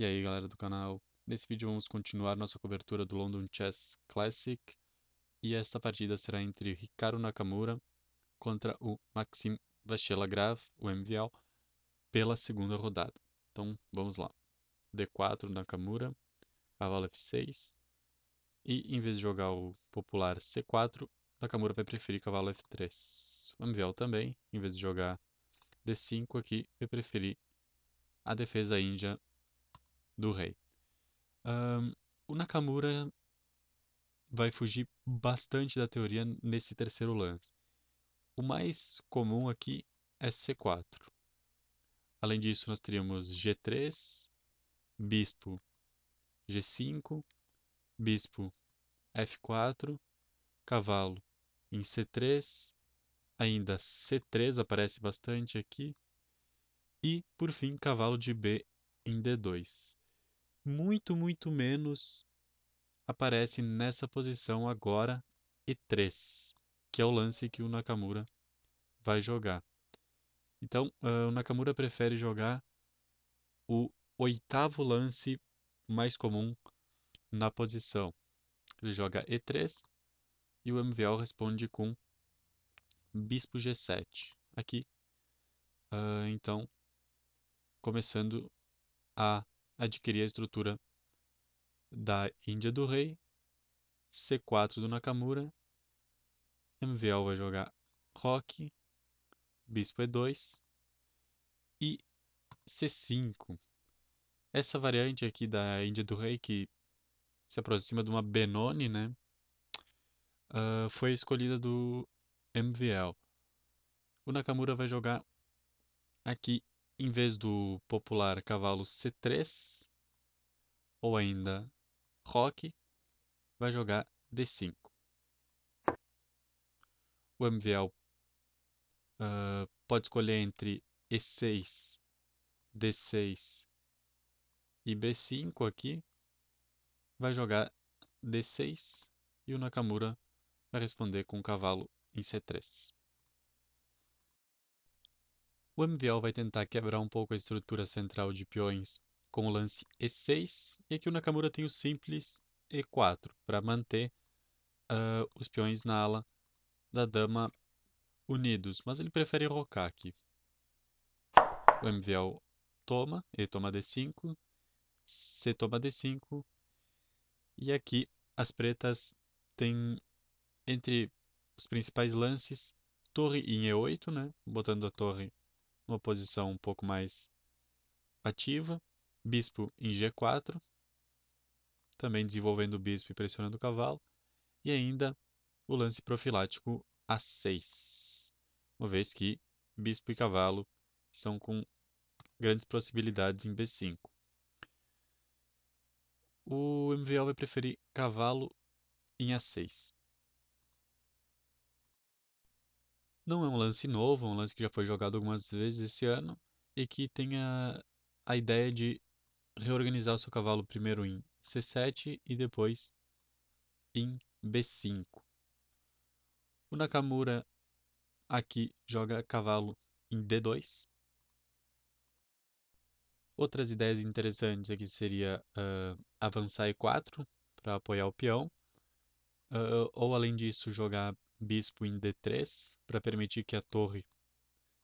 E aí, galera do canal, nesse vídeo vamos continuar nossa cobertura do London Chess Classic e esta partida será entre Hikaru Nakamura contra o Maxim Vachier-Lagrave, o MVL, pela segunda rodada. Então, vamos lá. D4 Nakamura, cavalo F6 e em vez de jogar o popular C4, Nakamura vai preferir cavalo F3. O MVL também, em vez de jogar D5 aqui, vai preferir a defesa índia do rei. O Nakamura vai fugir bastante da teoria nesse terceiro lance. O mais comum aqui é C4. Além disso, nós teríamos G3, bispo G5, bispo F4, cavalo em C3, ainda C3 aparece bastante aqui, e, por fim, cavalo de B em D2. Muito menos aparece nessa posição agora E3, que é o lance que o Nakamura vai jogar. Então, o Nakamura prefere jogar o oitavo lance mais comum na posição. Ele joga E3 e o MVL responde com bispo G7. Aqui, então, começando a adquirir a estrutura da Índia do Rei, C4 do Nakamura, MVL vai jogar Roque, bispo E2 e C5. Essa variante aqui da Índia do Rei, que se aproxima de uma Benoni, né? Foi a escolhida do MVL. O Nakamura vai jogar aqui, em vez do popular cavalo C3, ou ainda Roque, vai jogar D5. O MVL pode escolher entre E6, D6 e B5 aqui. Vai jogar D6 e o Nakamura vai responder com o cavalo em C3. O MVL vai tentar quebrar um pouco a estrutura central de peões com o lance E6, e aqui o Nakamura tem o simples E4 para manter os peões na ala da dama unidos, mas ele prefere rocar aqui. O MVL toma, ele toma D5, C toma D5, e aqui as pretas têm entre os principais lances torre em E8, né, botando a torre numa posição um pouco mais ativa, bispo em G4, também desenvolvendo o bispo e pressionando o cavalo, e ainda o lance profilático A6, uma vez que bispo e cavalo estão com grandes possibilidades em B5. O MVL vai preferir cavalo em A6. Não é um lance novo, é um lance que já foi jogado algumas vezes esse ano e que tem a ideia de reorganizar o seu cavalo primeiro em C7 e depois em B5. O Nakamura aqui joga cavalo em D2. Outras ideias interessantes aqui seria avançar E4 para apoiar o peão, ou além disso jogar bispo em D3 para permitir que a torre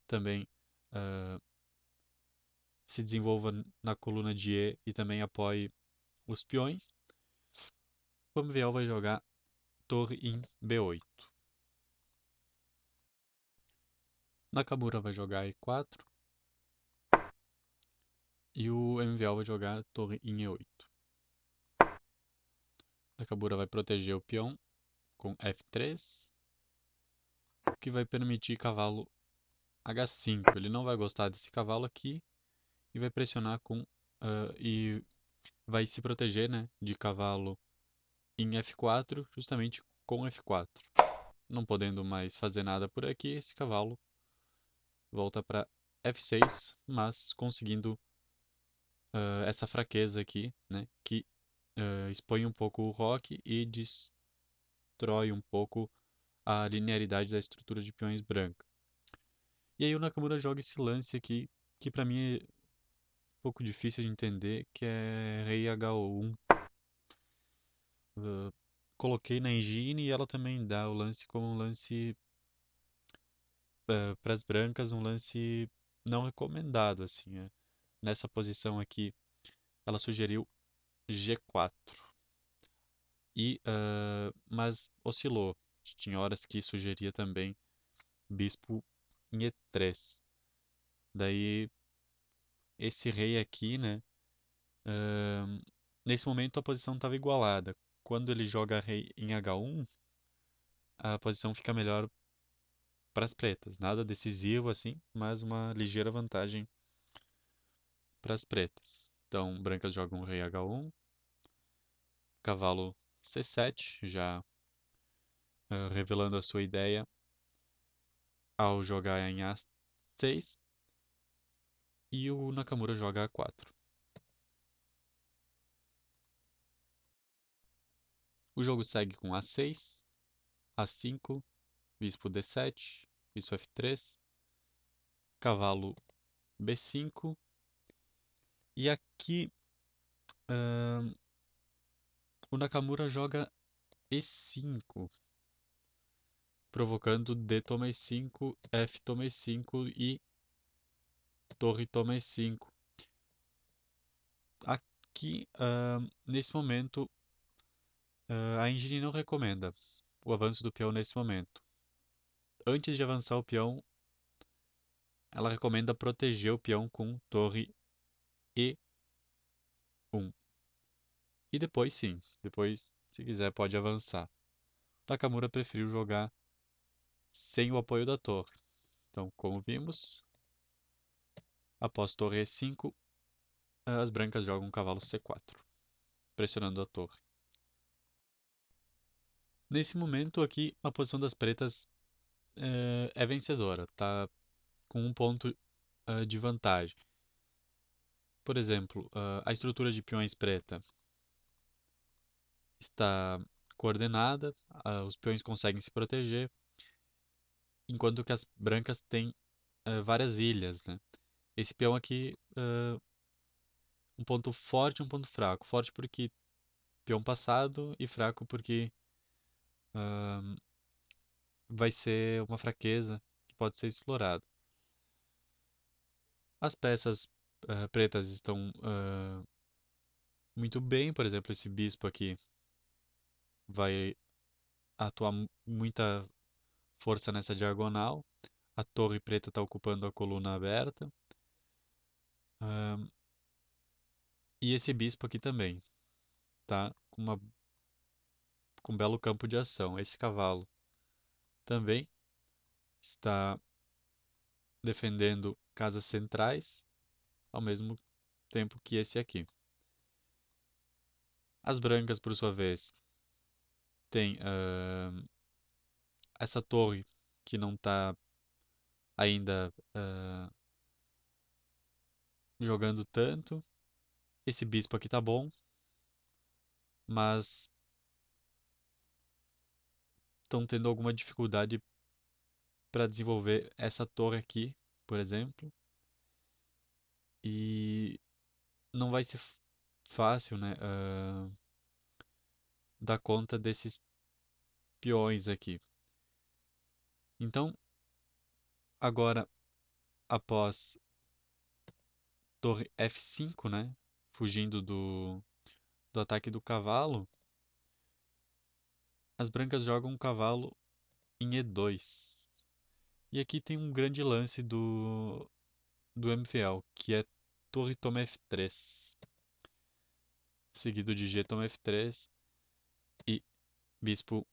também se desenvolva na coluna de E também apoie os peões. O MVL vai jogar torre em B8. Nakamura vai jogar E4 e o MVL vai jogar torre em E8. Nakamura vai proteger o peão com F3, o que vai permitir cavalo H5. Ele não vai gostar desse cavalo aqui e vai pressionar e vai se proteger, né, de cavalo em F4, justamente com F4. Não podendo mais fazer nada por aqui, esse cavalo volta para F6, mas conseguindo essa fraqueza aqui, né, que expõe um pouco o roque e destrói um pouco a linearidade da estrutura de peões branca. E aí o Nakamura joga esse lance aqui, que para mim pouco difícil de entender, que é rei H1. Uh, Coloquei na engine e ela também dá o lance como um lance para as brancas, um lance não recomendado, assim. Nessa posição aqui, ela sugeriu G4. Mas oscilou. Tinha horas que sugeria também bispo em E3. Daí, esse rei aqui, né? ahn, Nesse momento a posição estava igualada. Quando ele joga rei em H1, a posição fica melhor para as pretas. Nada decisivo assim, mas uma ligeira vantagem para as pretas. Então, brancas jogam rei H1, cavalo C7, já revelando a sua ideia ao jogar em A6, e o Nakamura joga A4. O jogo segue com A6, A5, bispo D7, bispo F3, cavalo B5, e aqui ahn, o Nakamura joga E5, provocando D toma E5, F toma E5 e torre toma E5. Aqui, nesse momento, a engine não recomenda o avanço do peão nesse momento. Antes de avançar o peão, ela recomenda proteger o peão com torre E1. E depois sim, depois, se quiser, pode avançar. Nakamura preferiu jogar sem o apoio da torre. Então, como vimos, após torre E5, as brancas jogam cavalo C4, pressionando a torre. Nesse momento aqui, a posição das pretas é vencedora, tá com um ponto de vantagem. Por exemplo, a estrutura de peões preta está coordenada, os peões conseguem se proteger, enquanto que as brancas têm várias ilhas, né? Esse peão aqui, um ponto forte e um ponto fraco. Forte porque peão passado e fraco porque ah, vai ser uma fraqueza que pode ser explorada. As peças pretas estão muito bem, por exemplo, esse bispo aqui vai atuar muita força nessa diagonal. A torre preta está ocupando a coluna aberta. ah, e esse bispo aqui também tá com um belo campo de ação. Esse cavalo também está defendendo casas centrais, ao mesmo tempo que esse aqui. As brancas, por sua vez, têm essa torre que não está ainda jogando tanto. Esse bispo aqui tá bom, mas estão tendo alguma dificuldade para desenvolver essa torre aqui, por exemplo. E não vai ser fácil, né, dar conta desses peões aqui. Então, agora, após torre F5, né, fugindo do ataque do cavalo, as brancas jogam um cavalo em E2. E aqui tem um grande lance do MVL, que é torre toma F3, seguido de G toma F3 e bispo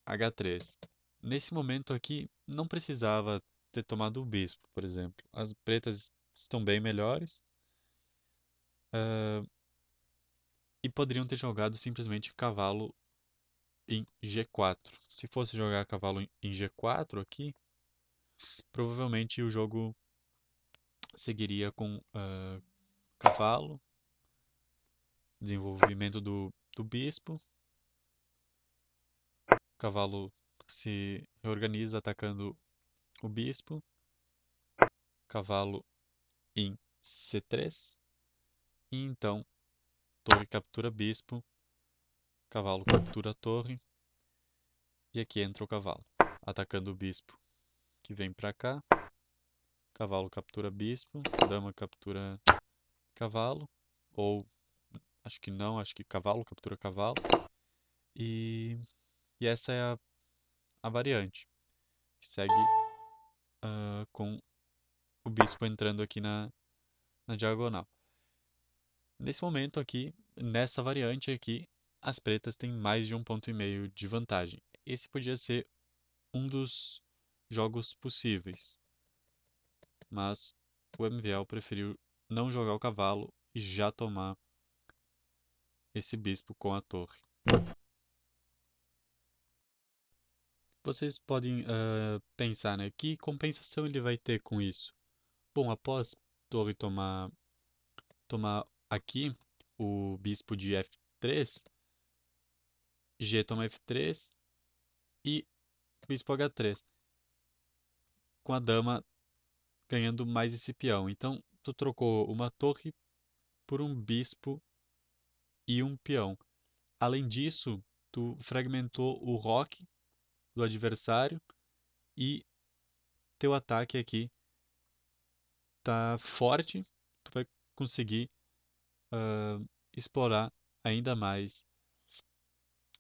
H3. Nesse momento aqui, não precisava ter tomado o bispo, por exemplo. As pretas estão bem melhores, e poderiam ter jogado simplesmente cavalo em G4. Se fosse jogar cavalo em G4 aqui, provavelmente o jogo seguiria com cavalo, desenvolvimento do bispo, cavalo se reorganiza atacando o bispo, cavalo em C3, E então, torre captura bispo, cavalo captura a torre, e aqui entra o cavalo, atacando o bispo, que vem pra cá. Cavalo captura bispo, dama captura cavalo, ou acho que não, acho que cavalo captura cavalo. E, e essa é a variante, que segue com o bispo entrando aqui na diagonal. Nesse momento aqui, nessa variante aqui, as pretas têm mais de 1,5 ponto de vantagem. Esse podia ser um dos jogos possíveis, mas o MVL preferiu não jogar o cavalo e já tomar esse bispo com a torre. Vocês podem pensar, né? Que compensação ele vai ter com isso? Bom, após torre tomar aqui o bispo de F3, G toma F3 e bispo H3, com a dama ganhando mais esse peão. Então, tu trocou uma torre por um bispo e um peão. Além disso, tu fragmentou o roque do adversário e teu ataque aqui tá forte. Tu vai conseguir explorar ainda mais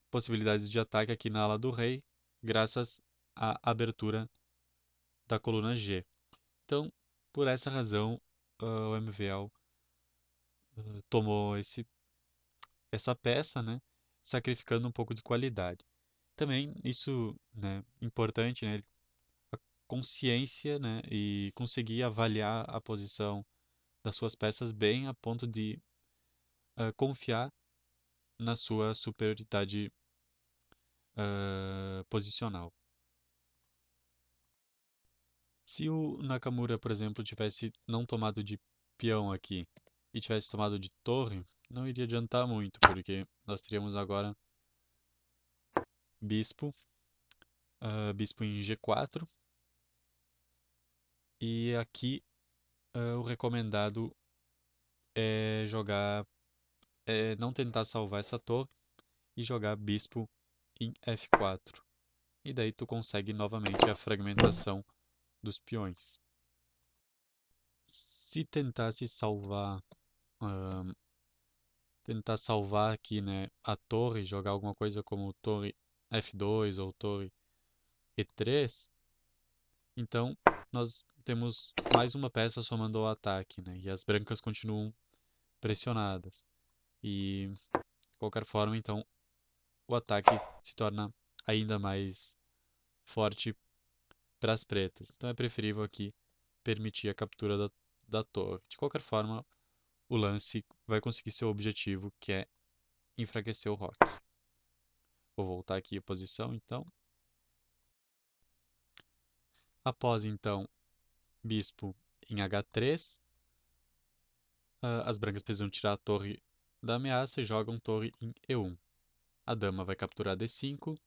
possibilidades de ataque aqui na ala do rei, graças à abertura da coluna G. Então, por essa razão, o MVL tomou essa peça, né, sacrificando um pouco de qualidade. Também isso, né, importante, né, a consciência, né, e conseguir avaliar a posição das suas peças bem a ponto de confiar na sua superioridade posicional. Se o Nakamura, por exemplo, tivesse não tomado de peão aqui e tivesse tomado de torre, não iria adiantar muito, porque nós teríamos agora bispo, bispo em G4, e aqui o recomendado é jogar, não tentar salvar essa torre e jogar bispo em F4. E daí tu consegue novamente a fragmentação dos peões. Se tentasse ah, salvar aqui, né, a torre, jogar alguma coisa como torre F2 ou torre E3, então nós temos mais uma peça somando ao ataque, né, e as brancas continuam pressionadas. E de qualquer forma, então, o ataque se torna ainda mais forte para as pretas. Então é preferível aqui permitir a captura da torre. De qualquer forma, o lance vai conseguir seu objetivo, que é enfraquecer o roque. Vou voltar aqui a posição, então. Após, então, bispo em H3, as brancas precisam tirar a torre da ameaça e jogam torre em E1. A dama vai capturar D5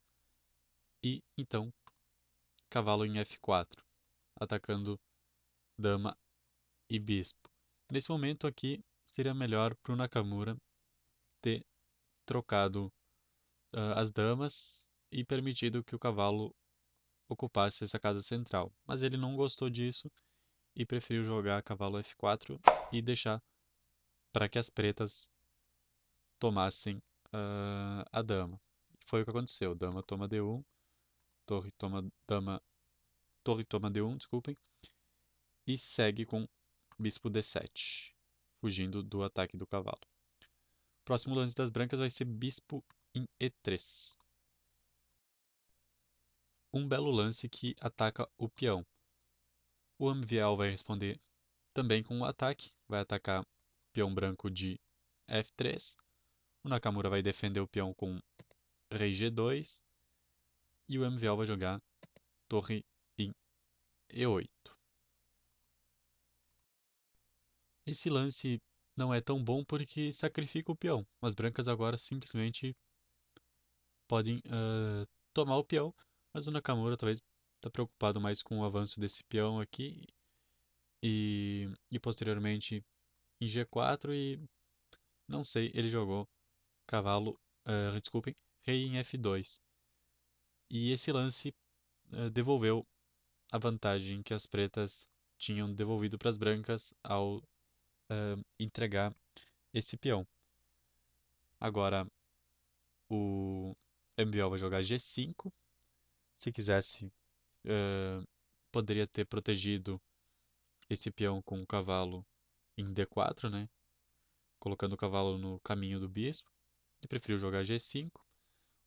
e, então, cavalo em F4, atacando dama e bispo. Nesse momento aqui, seria melhor para o Nakamura ter trocado as damas e permitido que o cavalo ocupasse essa casa central. Mas ele não gostou disso e preferiu jogar cavalo F4 e deixar para que as pretas tomassem a dama. Foi o que aconteceu. Dama toma D1, torre toma dama, torre toma D1, desculpem, e segue com bispo D7, fugindo do ataque do cavalo. Próximo lance das brancas vai ser bispo em E3. Um belo lance que ataca o peão. O MVL vai responder também com um ataque, vai atacar o peão branco de F3. O Nakamura vai defender o peão com rei G2 e o MVL vai jogar torre em E8. Esse lance não é tão bom porque sacrifica o peão. As brancas agora simplesmente podem tomar o peão, mas o Nakamura talvez está preocupado mais com o avanço desse peão aqui e posteriormente em G4 e Não sei, ele jogou cavalo, desculpem, rei em F2. E esse lance devolveu a vantagem que as pretas tinham devolvido para as brancas ao entregar esse peão. Agora o MBO vai jogar G5. Se quisesse, poderia ter protegido esse peão com o cavalo em D4, né? Colocando o cavalo no caminho do bispo. Ele preferiu jogar G5,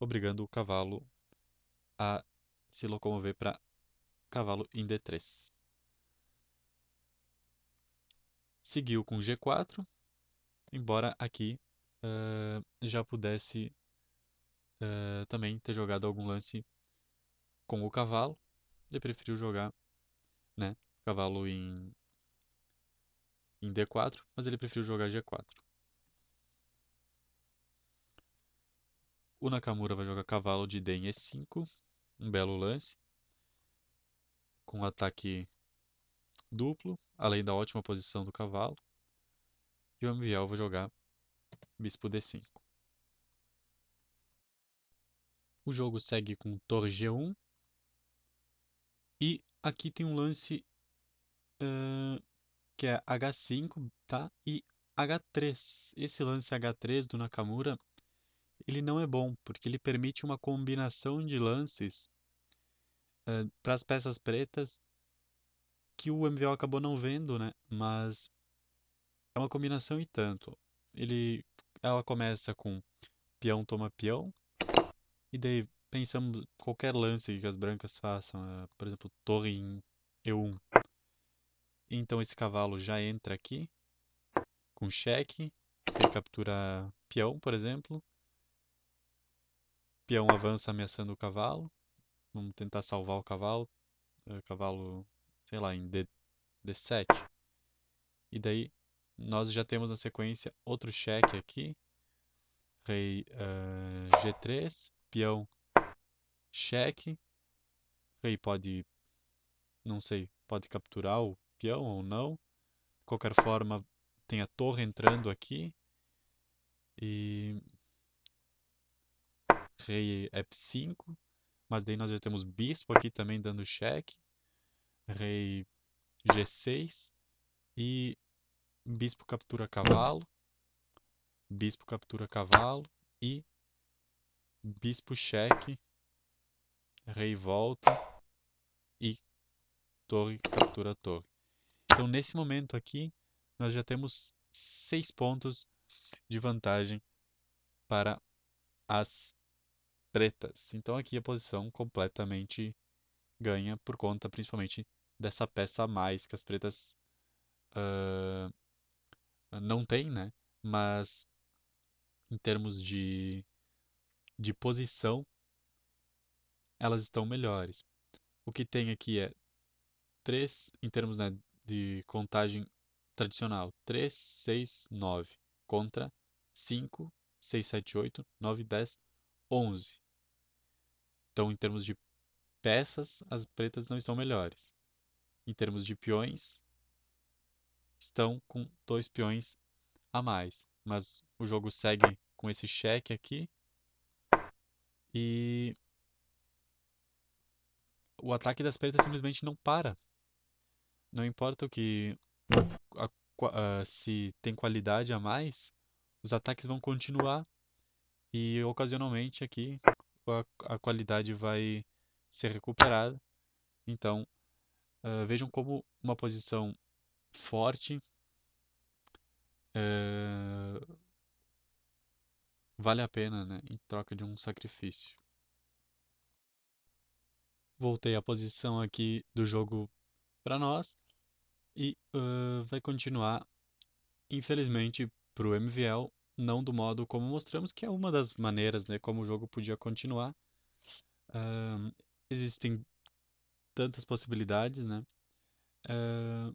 obrigando o cavalo a se locomover para cavalo em D3. Seguiu com G4, embora aqui já pudesse também ter jogado algum lance com o cavalo. Ele preferiu jogar, né, cavalo em D4, mas ele preferiu jogar G4. O Nakamura vai jogar cavalo de D em E5, um belo lance, com ataque duplo, além da ótima posição do cavalo. E o Ambiel vai jogar bispo D5. O jogo segue com torre G1. E aqui tem um lance que é H5, tá? E H3. Esse lance H3 do Nakamura, ele não é bom, porque ele permite uma combinação de lances para as peças pretas que o MVO acabou não vendo, né? Mas é uma combinação e tanto. Ela começa com peão toma peão, e daí pensamos qualquer lance que as brancas façam, por exemplo, torre em E1. Então esse cavalo já entra aqui com cheque, ele captura peão, por exemplo. Peão avança ameaçando o cavalo. Vamos tentar salvar o cavalo. Cavalo, sei lá, em D7. E daí nós já temos na sequência outro cheque aqui. Rei G3, peão cheque. Rei pode, não sei, pode capturar o peão ou não. De qualquer forma, tem a torre entrando aqui. E rei F5. Mas daí nós já temos bispo aqui também dando cheque. Rei G6. E bispo captura cavalo. Bispo captura cavalo. E bispo cheque. Rei volta. E torre captura torre. Então nesse momento aqui, nós já temos 6 pontos de vantagem para as pretas. Então aqui a posição completamente ganha por conta principalmente dessa peça a mais que as pretas ah, não têm, né? Mas em termos de posição, elas estão melhores. O que tem aqui é 3 em termos, né, de contagem tradicional: 3, 6, 9 contra 5, 6, 7, 8, 9, 10, 11. Então, em termos de peças, as pretas não estão melhores. Em termos de peões, estão com 2 peões a mais. Mas o jogo segue com esse cheque aqui. E o ataque das pretas simplesmente não para. Não importa o que se tem qualidade a mais, os ataques vão continuar e ocasionalmente aqui a qualidade vai ser recuperada. Então, vejam como uma posição forte uh, vale a pena, né, em troca de um sacrifício. Voltei a posição aqui do jogo para nós e vai continuar, infelizmente, para o MVL, não do modo como mostramos, que é uma das maneiras, né, como o jogo podia continuar. Uh, Existem tantas possibilidades, né? Uh,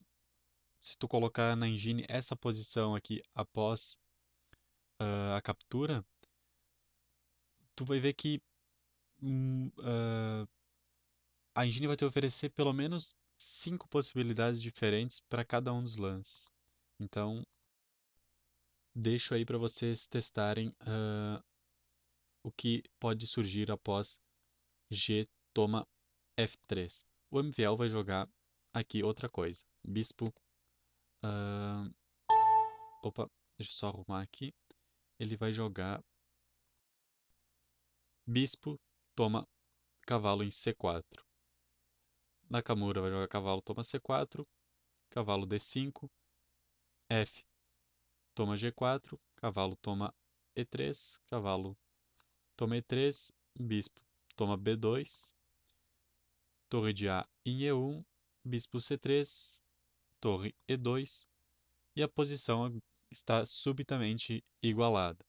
Se tu colocar na engine essa posição aqui após a captura, tu vai ver que a engine vai te oferecer pelo menos 5 possibilidades diferentes para cada um dos lances. Então, deixo aí para vocês testarem o que pode surgir após G toma F3. O MVL vai jogar aqui outra coisa. Bispo. ah, Opa, deixa eu só arrumar aqui. Ele vai jogar bispo toma cavalo em C4. Nakamura vai jogar cavalo toma C4, cavalo D5, F toma G4, cavalo toma E3, cavalo toma E3, bispo toma B2, torre de A em E1, bispo C3, torre E2 e a posição está subitamente igualada,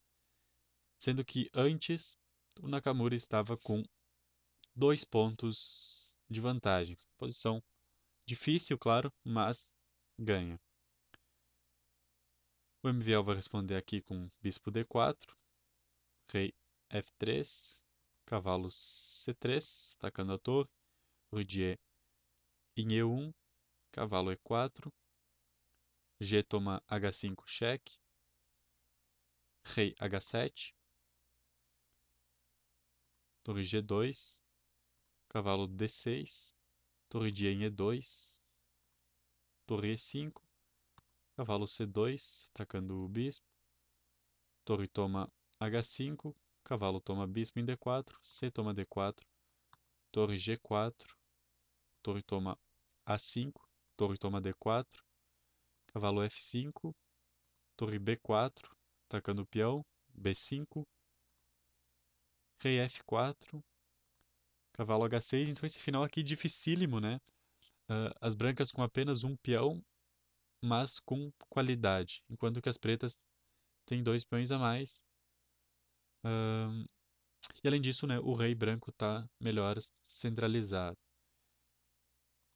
sendo que antes o Nakamura estava com 2 pontos de vantagem. Posição difícil, claro, mas ganha. O MVL vai responder aqui com bispo D4, rei F3, cavalo C3, atacando a torre, torre de E em E1, cavalo E4, G toma H5 cheque, rei H7, torre G2, cavalo D6, torre de E em E2, torre E5, cavalo C2, atacando o bispo, torre toma H5, cavalo toma bispo em D4, C toma D4, torre G4, torre toma A5, torre toma D4, cavalo F5, torre B4, atacando o peão, B5, rei F4, cavalo H6. Então esse final aqui é dificílimo, né? As brancas com apenas um peão, mas com qualidade, enquanto que as pretas têm 2 peões a mais. Ahn, e além disso, né, o rei branco está melhor centralizado.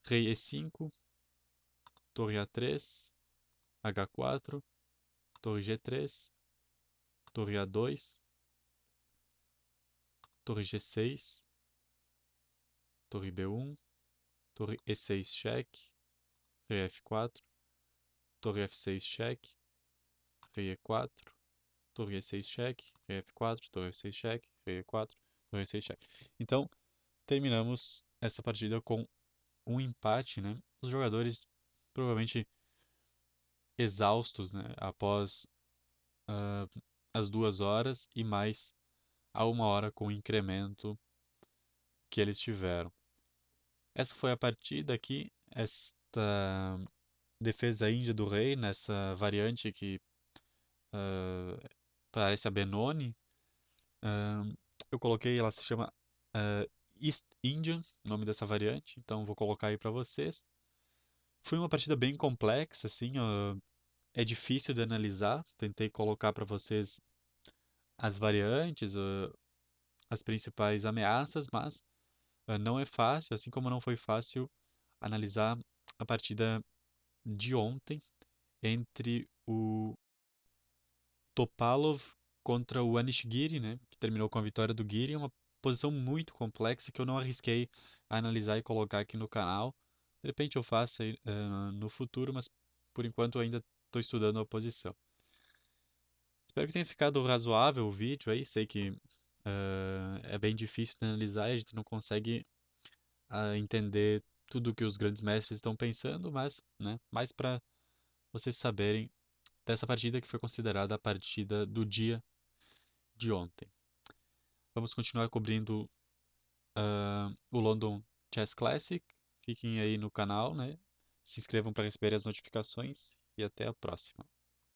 Rei E5, torre A3, H4, torre G3, torre A2, torre G6, torre B1, torre E6 cheque, rei F4, torre F6 cheque, rei E4, torre E6 cheque, rei F4, torre F6 cheque, rei E4, torre E6 cheque. Então, terminamos essa partida com um empate, né? Os jogadores provavelmente exaustos, né? Após ah, as 2 horas e mais a 1 hora com o incremento que eles tiveram. Essa foi a partida aqui, esta defesa índia do rei, nessa variante que ah, parece a Benoni. Ah, eu coloquei, ela se chama East Indian, o nome dessa variante, então vou colocar aí para vocês. Foi uma partida bem complexa, assim, é difícil de analisar. Tentei colocar para vocês as variantes, as principais ameaças, mas não é fácil, assim como não foi fácil analisar a partida de ontem entre o Topalov contra o Anishgiri, né, que terminou com a vitória do Giri. É uma posição muito complexa que eu não arrisquei a analisar e colocar aqui no canal. De repente eu faça no futuro, mas por enquanto eu ainda estou estudando a posição. Espero que tenha ficado razoável o vídeo aí. Sei que é bem difícil de analisar e a gente não consegue entender tudo o que os grandes mestres estão pensando, mas, né, mais para vocês saberem dessa partida que foi considerada a partida do dia de ontem. Vamos continuar cobrindo o London Chess Classic. Fiquem aí no canal, né? Se inscrevam para receber as notificações e até a próxima.